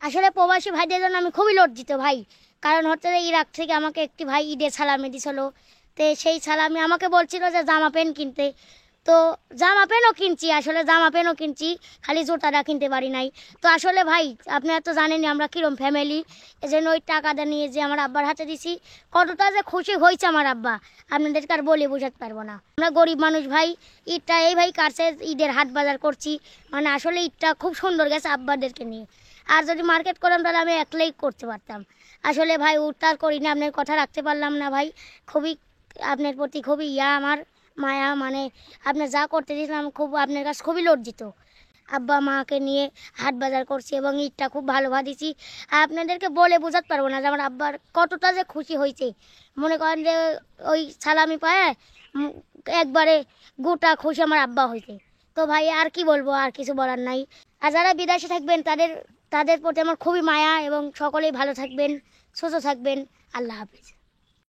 আসলে প্রবাসী ভাইদের জন্য আমি খুবই লজ্জিত ভাই, কারণ হচ্ছে যে ইরাক থেকে আমাকে একটি ভাই ঈদে সালামি দিছিল। তো সেই সালামি আমাকে বলছিল যে জামা প্যান্ট কিনতে, তো জামা প্যান্টও কিনছি, আসলে জামা প্যান্টও কিনছি, খালি জুতাটা কিনতে পারি নাই। তো আসলে ভাই আপনারা তো জানেনই আমরা কিরম ফ্যামিলি, এজন্য ওই টাকাটা নিয়ে যে আমার আব্বার হাতে দিছি, কতটা যে খুশি হয়েছে আমার আব্বা আপনাদেরকে আর বলে বোঝাতে পারবো না। আমরা গরিব মানুষ ভাই, ঈদটা এই ভাই কাছে ঈদের হাট বাজার করছি, মানে আসলে ঈদটা খুব সুন্দর গেছে আব্বাদেরকে নিয়ে। আর যদি মার্কেট করতাম তাহলে আমি একলাই করতে পারতাম। আসলে ভাই উত্তর করি না, আপনার কথা রাখতে পারলাম না ভাই, খুবই আপনার প্রতি খুবই আমার মায়া, মানে আপনি যা করতে দিয়েছিলাম খুব আপনার কাছে খুবই লজ্জিত। আব্বা মাকে নিয়ে হাট বাজার করছি এবং ঈদটা খুব ভালো ভাদিছি। আপনাদেরকে বলে বোঝাতে পারবো না যে আমার আব্বার কতটা যে খুশি হয়েছে। মনে করেন যে ওই সালামি পায় একবারে গোটা খুশি আমার আব্বা হয়েছে। তো ভাই আর কি বলবো, আর কিছু বলার নাই। আর যারা বিদেশে থাকবেন তাদের তাদের প্রতি আমার খুবই মায়া, এবং সকলেই ভালো থাকবেন, সুস্থ থাকবেন। আল্লাহ হাফিজ।